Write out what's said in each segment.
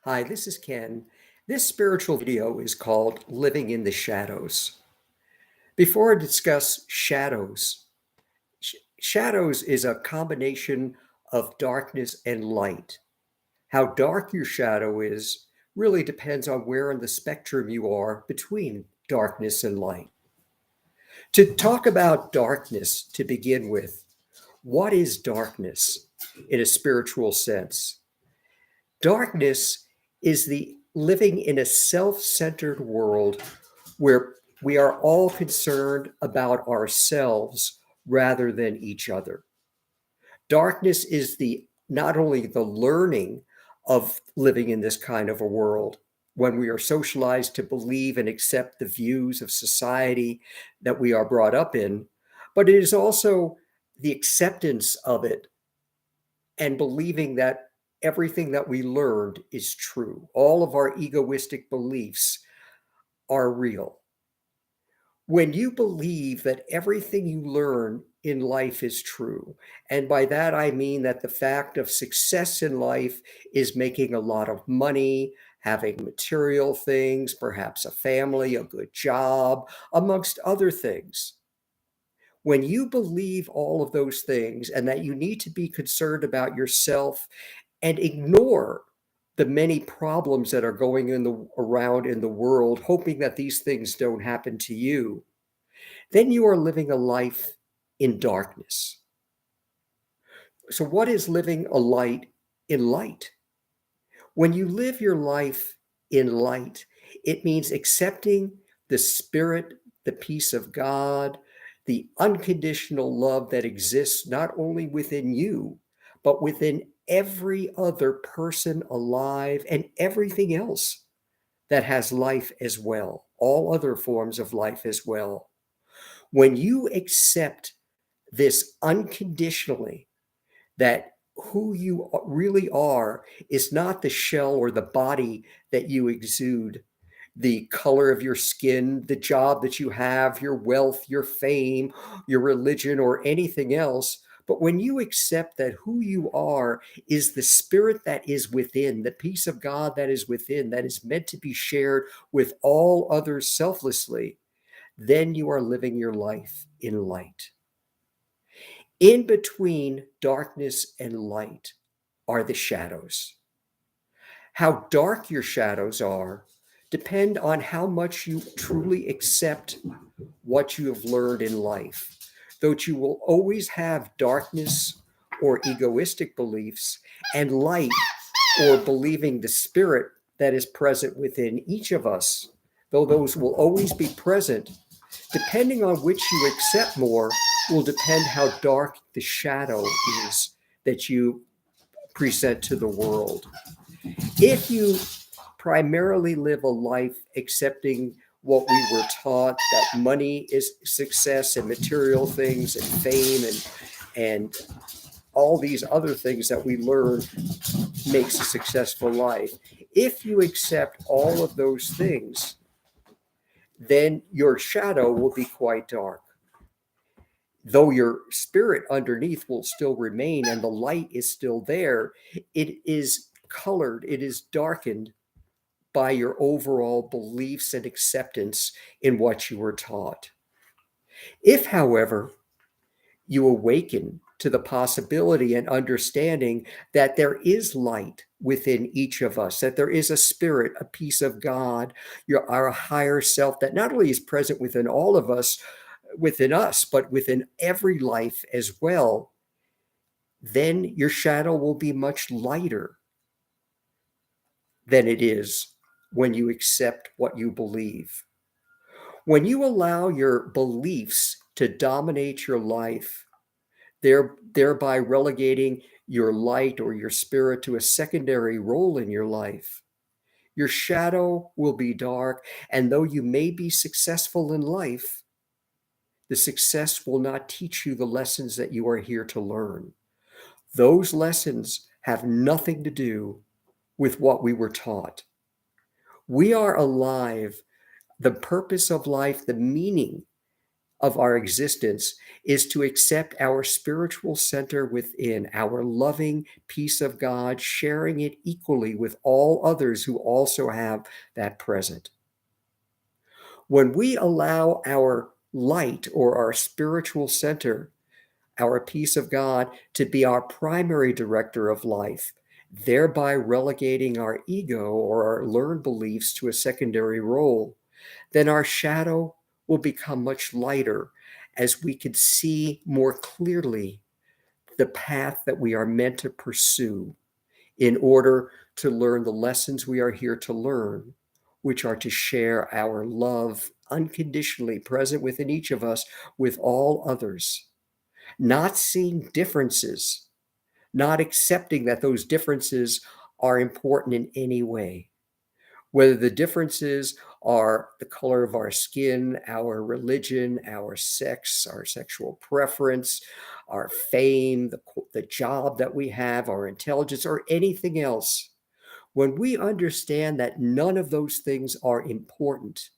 Hi, this is Ken. This spiritual video is called Living in the Shadows. Before I discuss shadows, shadows is a combination of darkness and light. How dark your shadow is really depends on where in the spectrum you are between darkness and light. To talk about darkness to begin with, what is darkness in a spiritual sense? Darkness is the living in a self centered world where we are all concerned about ourselves rather than each other. Darkness is the not only the learning of living in this kind of a world when we are socialized to believe and accept the views of society that we are brought up in, but it is also the acceptance of it and believing that everything that we learned is true. All of our egoistic beliefs are real. When you believe that everything you learn in life is true, and by that I mean that the fact of success in life is making a lot of money, having material things, perhaps a family, a good job, amongst other things. When you believe all of those things and that you need to be concerned about yourself and ignore the many problems that are going around in the world, hoping that these things don't happen to you, then you are living a life in darkness. So, what is living a light in light? When you live your life in light, it means accepting the spirit, the peace of God, the unconditional love that exists not only within you, but within every other person alive and everything else that has life as well, all other forms of life as well. When you accept this unconditionally, that who you really are is not the shell or the body that you exude, the color of your skin, the job that you have, your wealth, your fame, your religion, or anything else. But when you accept that who you are is the spirit that is within, the peace of God that is within, that is meant to be shared with all others selflessly, then you are living your life in light. In between darkness and light are the shadows. How dark your shadows are depend on how much you truly accept what you have learned in life. Though you will always have darkness or egoistic beliefs and light or believing the spirit that is present within each of us, though those will always be present, depending on which you accept more will depend how dark the shadow is that you present to the world. If you primarily live a life accepting what we were taught, that money is success and material things and fame and all these other things that we learn makes a successful life. If you accept all of those things, then your shadow will be quite dark. Though your spirit underneath will still remain and the light is still there, it is colored, it is darkened by your overall beliefs and acceptance in what you were taught. If, however, you awaken to the possibility and understanding that there is light within each of us, that there is a spirit, a piece of God, our higher self that not only is present within us, but within every life as well, then your shadow will be much lighter than it is when you accept what you believe. When you allow your beliefs to dominate your life, thereby relegating your light or your spirit to a secondary role in your life, your shadow will be dark. And though you may be successful in life, the success will not teach you the lessons that you are here to learn. Those lessons have nothing to do with what we were taught. We are alive. The purpose of life, the meaning of our existence is to accept our spiritual center within, our loving peace of God, sharing it equally with all others who also have that present. When we allow our light or our spiritual center, our peace of God, to be our primary director of life, thereby relegating our ego or our learned beliefs to a secondary role, then our shadow will become much lighter as we can see more clearly the path that we are meant to pursue in order to learn the lessons we are here to learn, which are to share our love unconditionally present within each of us with all others, not seeing differences, not accepting that those differences are important in any way. Whether the differences are the color of our skin, our religion, our sex, our sexual preference, our fame, the job that we have, our intelligence, or anything else. When we understand that none of those things are important,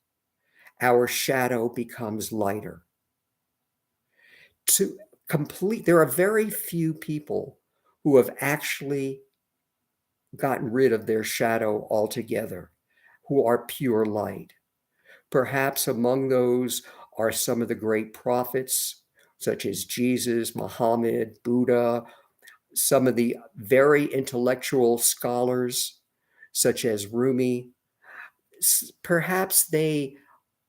our shadow becomes lighter. To there are very few people who have actually gotten rid of their shadow altogether, who are pure light. Perhaps among those are some of the great prophets, such as Jesus, Muhammad, Buddha, some of the very intellectual scholars, such as Rumi. Perhaps they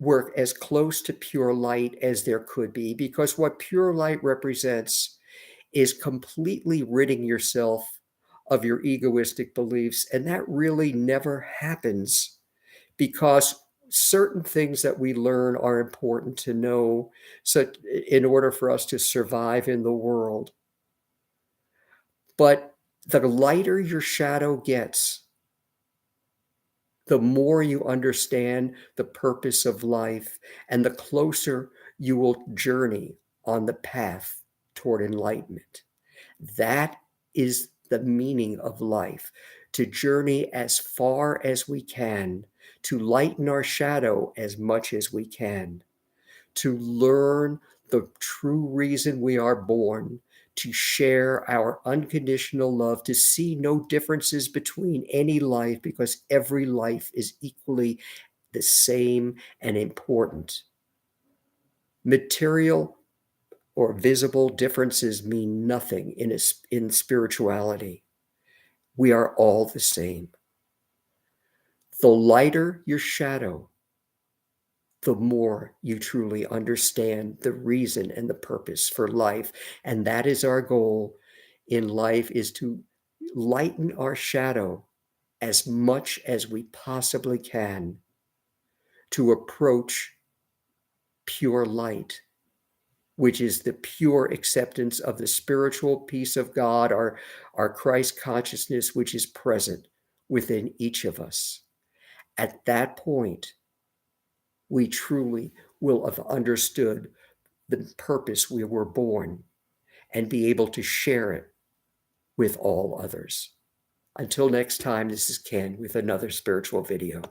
were as close to pure light as there could be, because what pure light represents is completely ridding yourself of your egoistic beliefs. And that really never happens, because certain things that we learn are important to know, so in order for us to survive in the world. But the lighter your shadow gets, the more you understand the purpose of life, and the closer you will journey on the path toward enlightenment. That is the meaning of life, to journey as far as we can, to lighten our shadow as much as we can, to learn the true reason we are born, to share our unconditional love, to see no differences between any life, because every life is equally the same and important. Material or visible differences mean nothing in spirituality. We are all the same. The lighter your shadow, the more you truly understand the reason and the purpose for life. And that is our goal in life, is to lighten our shadow as much as we possibly can, to approach pure light, which is the pure acceptance of the spiritual peace of God, our Christ consciousness, which is present within each of us. At that point, we truly will have understood the purpose we were born and be able to share it with all others. Until next time, this is Ken with another spiritual video.